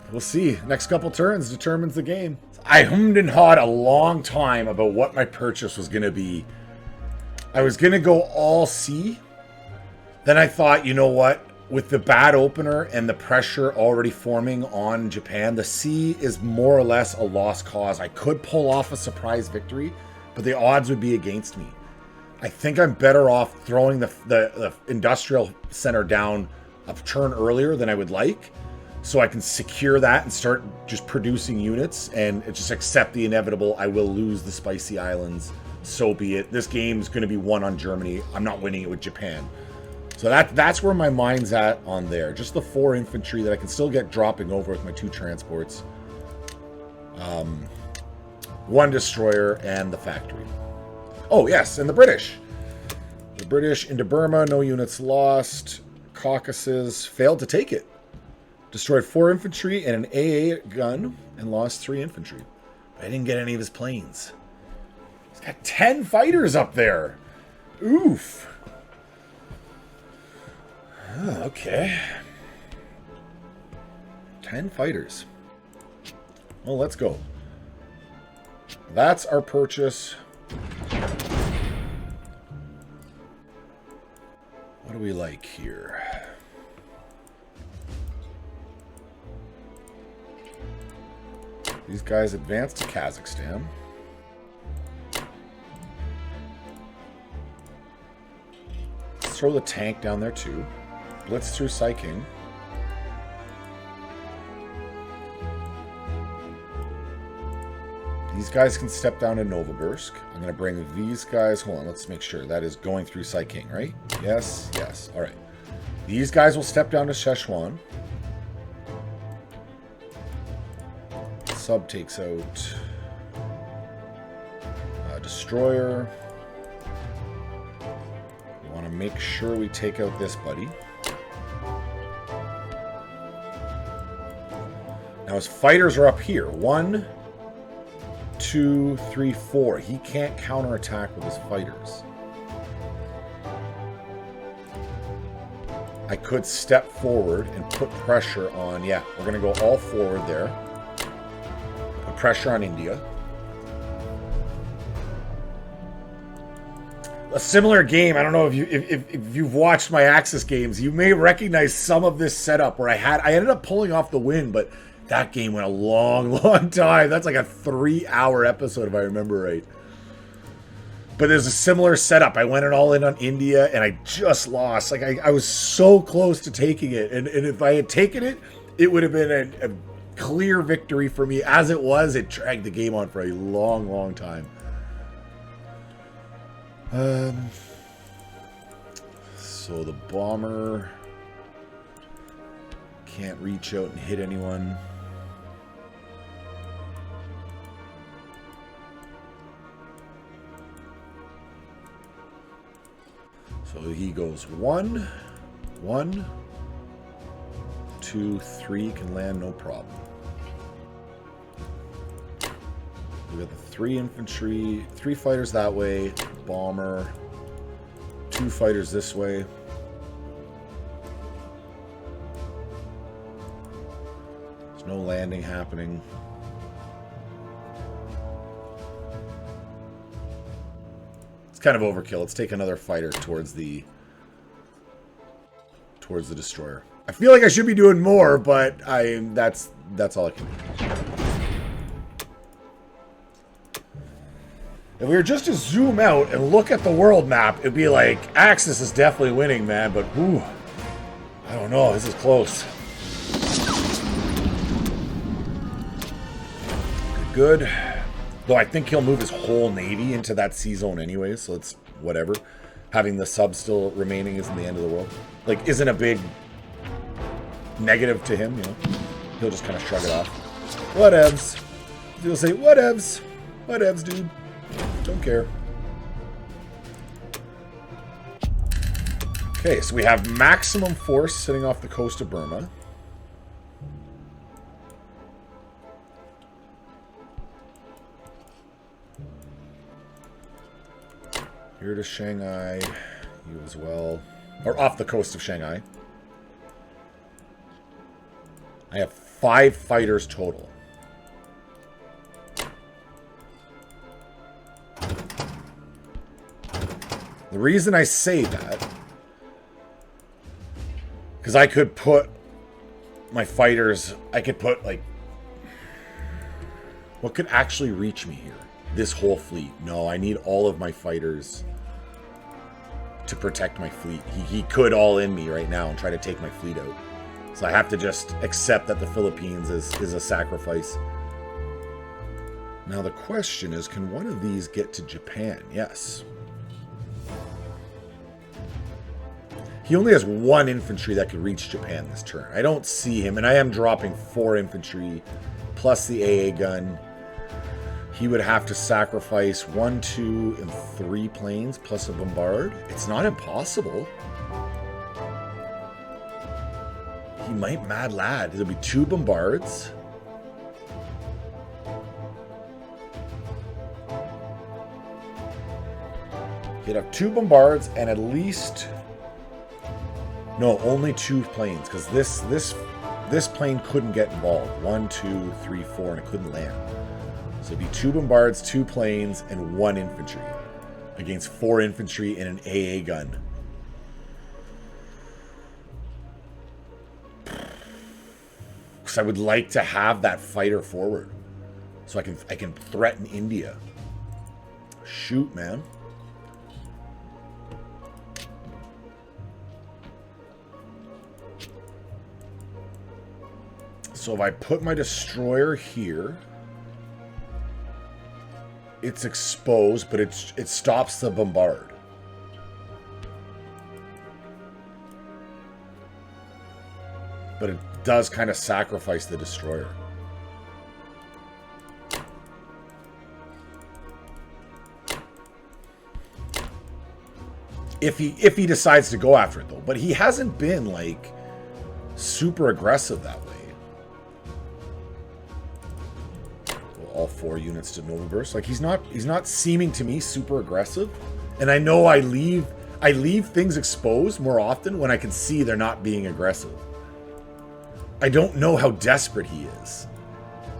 We'll see. Next couple turns determines the game. I hummed and hawed a long time about what my purchase was going to be. I was going to go all C. Then I thought, you know what? With the bad opener and the pressure already forming on Japan, the C is more or less a lost cause. I could pull off a surprise victory, but the odds would be against me. I think I'm better off throwing the industrial center down a turn earlier than I would like, so I can secure that and start just producing units and just accept the inevitable. I will lose the Spicy Islands. So be it. This game's going to be won on Germany. I'm not winning it with Japan. So that's where my mind's at on there. Just the 4 infantry that I can still get dropping over with my 2 transports. 1 destroyer and the factory. Oh, yes, and the British. The British into Burma, no units lost. Caucasus failed to take it. Destroyed 4 infantry and an AA gun and lost 3 infantry. But I didn't get any of his planes. He's got 10 fighters up there. Oof. Oh, okay. 10 fighters. Well, let's go. That's our purchase. What do we like here? These guys advance to Kazakhstan. Let's throw the tank down there too. Blitz through Saiking. These guys can step down to Novosibirsk. I'm going to bring these guys... Hold on, let's make sure. That is going through Saiking, right? Yes, yes. All right. These guys will step down to Szechuan. Sub takes out... Destroyer. We want to make sure we take out this buddy. Now his fighters are up here. 1, 2, 3, 4. He can't counterattack with his fighters. I could step forward and put pressure on... Yeah, we're going to go all forward there. Put pressure on India. A similar game, I don't know if you've watched my Axis games, you may recognize some of this setup where I ended up pulling off the win, but that game went a long, long time. That's like a 3-hour episode if I remember right. But there's a similar setup. I went all in on India and I just lost. Like I was so close to taking it. And if I had taken it, it would have been a clear victory for me. As it was, it dragged the game on for a long, long time. So the bomber can't reach out and hit anyone. So he goes 1, 1, 2, 3, can land no problem. We got the 3 infantry, 3 fighters that way, bomber, 2 fighters this way. There's no landing happening. It's kind of overkill. Let's take another fighter towards the destroyer. I feel like I should be doing more, but that's all I can do. If we were just to zoom out and look at the world map, it'd be like, Axis is definitely winning, man, but whew, I don't know, this is close. Good. Though I think he'll move his whole navy into that sea zone anyway, so it's whatever. Having the sub still remaining isn't the end of the world. Like, isn't a big negative to him, you know? He'll just kind of shrug it off. Whatevs. He'll say, whatevs. Whatevs, dude. Don't care. Okay, so we have maximum force sitting off the coast of Burma. Here to Shanghai. You as well. Or off the coast of Shanghai. I have 5 fighters total. The reason I say that, because I could put my fighters, I could put, like, what could actually reach me here? This whole fleet. No, I need all of my fighters to protect my fleet. He could all in me right now and try to take my fleet out. So I have to just accept that the Philippines is a sacrifice. Now the question is, can one of these get to Japan? Yes. He only has 1 infantry that could reach Japan this turn. I don't see him, and I am dropping 4 infantry plus the AA gun. He would have to sacrifice 1, 2, and 3 planes plus a bombard. It's not impossible. He might mad lad. There'll be 2 bombards. He'd have 2 bombards and at least... No, only 2 planes, because this plane couldn't get involved. 1, 2, 3, 4, and it couldn't land. So it'd be 2 bombards, 2 planes, and 1 infantry against 4 infantry and an AA gun. because I would like to have that fighter forward, so I can threaten India. Shoot, man. So if I put my destroyer here, it's exposed, but it stops the bombard. But it does kind of sacrifice the destroyer. If he decides to go after it, though. But he hasn't been, like, super aggressive that way. All 4 units to Nova Burst. Like, he's not seeming to me super aggressive. And I know I leave things exposed more often when I can see they're not being aggressive. I don't know how desperate he is.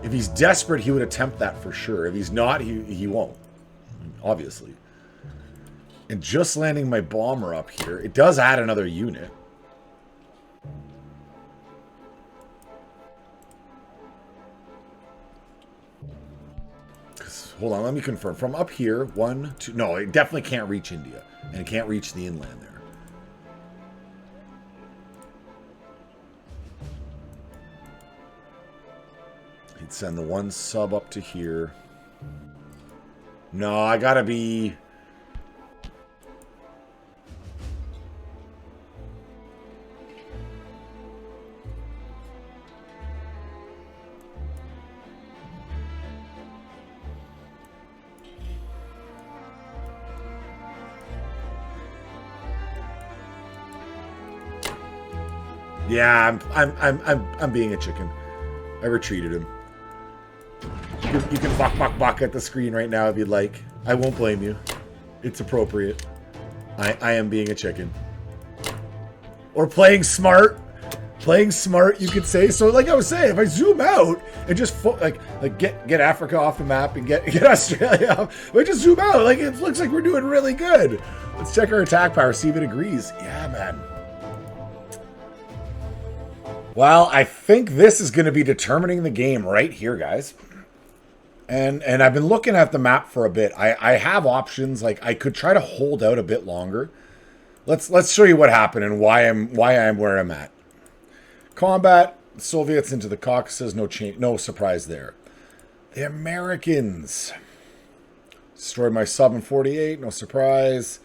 If he's desperate, he would attempt that for sure. If he's not, he won't. Obviously. And just landing my bomber up here, it does add another unit. Hold on, let me confirm. From up here, 1, 2... No, it definitely can't reach India. And it can't reach the inland there. He'd send the 1 sub up to here. No, I gotta be... Yeah, I'm being a chicken. I retreated him. You can buck at the screen right now if you'd like. I won't blame you. It's appropriate. I am being a chicken. Or playing smart. Playing smart, you could say. So, like I was saying, if I zoom out and just get Africa off the map and get Australia off, if I just zoom out, like it looks like we're doing really good. Let's check our attack power, see if it agrees. Yeah, man. Well, I think this is going to be determining the game right here, guys. And I've been looking at the map for a bit. I have options. Like, I could try to hold out a bit longer. Let's show you what happened and why I'm where I'm at. Combat, Soviets into the Caucasus, no surprise there. The Americans destroyed my sub in 48, no surprise.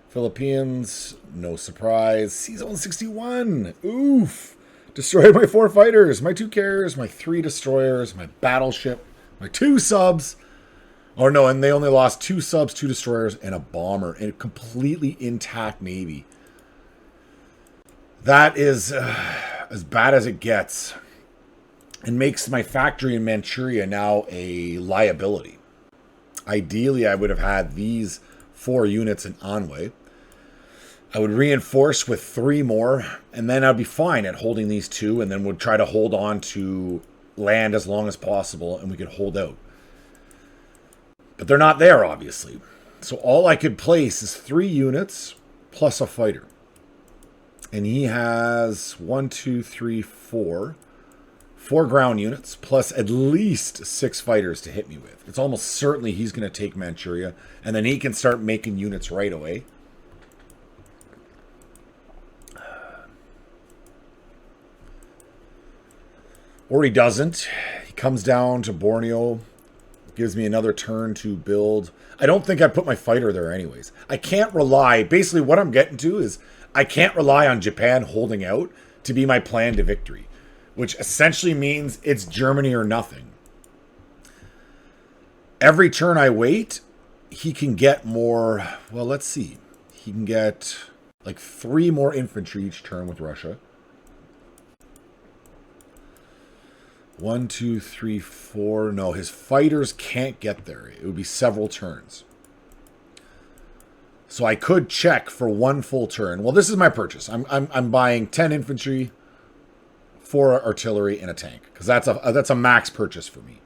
Philippines, no surprise. C-Zone 61, oof. Destroyed my 4 fighters, my 2 carriers, my 3 destroyers, my battleship, my 2 subs. Oh no, and they only lost 2 subs, 2 destroyers, and a bomber, and a completely intact navy. That is as bad as it gets, and makes my factory in Manchuria now a liability. Ideally, I would have had these 4 units in Anhui. I would reinforce with 3 more, and then I'd be fine at holding these 2, and then would try to hold on to land as long as possible, and we could hold out. But they're not there, obviously. So all I could place is 3 units plus a fighter. And he has 1, 2, 3, 4. 4 ground units, plus at least 6 fighters to hit me with. It's almost certainly he's going to take Manchuria, and then he can start making units right away. Or he doesn't. He comes down to Borneo, gives me another turn to build. I don't think I put my fighter there anyways. I can't rely, basically what I'm getting to is, I can't rely on Japan holding out to be my plan to victory, which essentially means it's Germany or nothing. Every turn I wait, he can get more, well, let's see. He can get like 3 more infantry each turn with Russia. 1, 2, 3, 4. No, his fighters can't get there. It would be several turns. So I could check for 1 full turn. Well, this is my purchase. I'm buying 10 infantry, 4 artillery, and a tank, because that's a max purchase for me.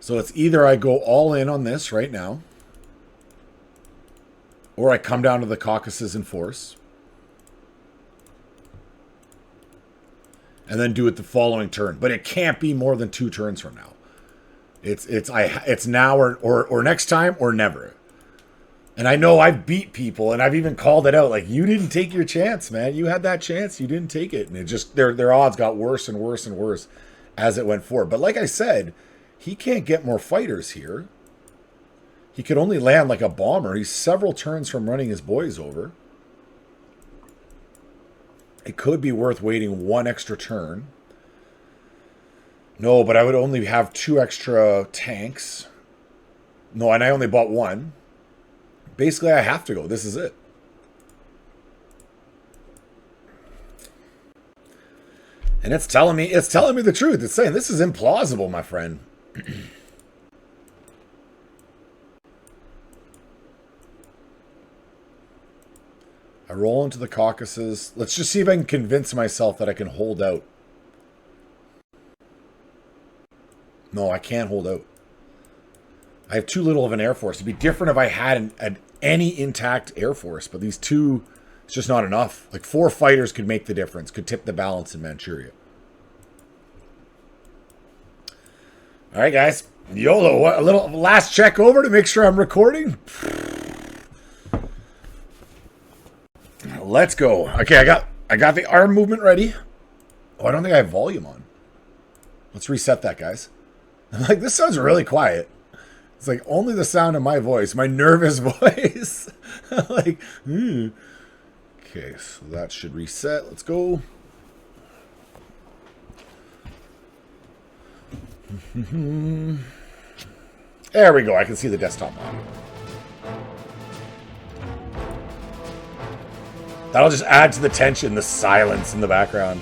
So it's either I go all in on this right now, or I come down to the Caucasus in force. and then do it the following turn. But it can't be more than 2 turns from now. It's now or next time or never. And I know I've beat people, and I've even called it out. Like, you didn't take your chance, man. You had that chance. You didn't take it. And it just, their odds got worse and worse and worse as it went forward. But like I said, he can't get more fighters here. He could only land like a bomber. He's several turns from running his boys over. It could be worth waiting 1 extra turn. No, but I would only have 2 extra tanks. No, and I only bought 1. Basically, I have to go. This is it. And it's telling me the truth. It's saying this is implausible, my friend. I roll into the Caucasus. Let's just see if I can convince myself that I can hold out. No, I can't hold out. I have too little of an air force. It'd be different if I had any intact air force, but these 2, it's just not enough. Like 4 fighters could make the difference, could tip the balance in Manchuria. All right, guys. YOLO. A little last check over to make sure I'm recording. Let's go. Okay, I got the arm movement ready. Oh, I don't think I have volume on. Let's reset that, guys. I'm like, this sounds really quiet. It's like only the sound of my voice, my nervous voice. Like, Okay, so that should reset. Let's go. There we go. I can see the desktop audio. That'll just add to the tension, the silence in the background.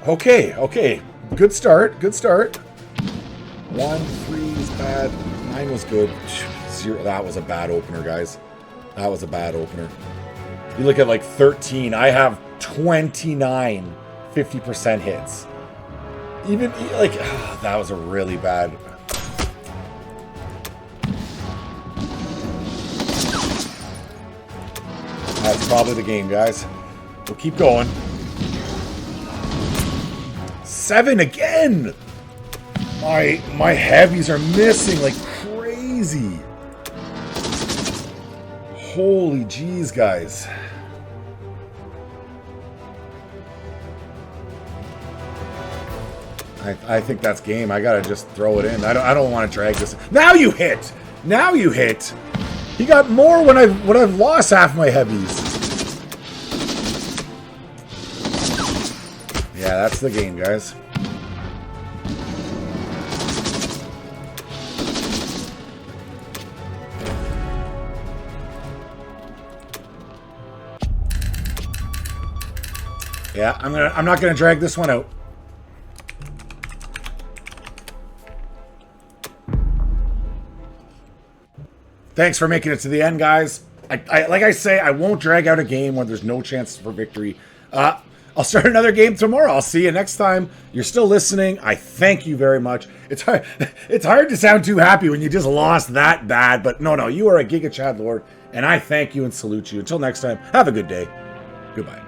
Okay. Good start. 1, 3 is bad. 9 was good. 0. That was a bad opener, guys. That was a bad opener. You look at like 13. I have 29 50% hits. Even like that was a really bad. That's probably the game, guys. We'll keep going. 7 again. My heavies are missing like crazy. Holy jeez, guys. I think that's game. I gotta just throw it in. I don't want to drag this. Now you hit. He got more when I've lost half my heavies. Yeah, that's the game, guys. Yeah, I'm not gonna drag this one out. Thanks for making it to the end, guys. Like I say, I won't drag out a game where there's no chance for victory. I'll start another game tomorrow. I'll see you next time. You're still listening. I thank you very much. It's hard to sound too happy when you just lost that bad, but no, you are a Giga Chad Lord, and I thank you and salute you. Until next time, have a good day. Goodbye.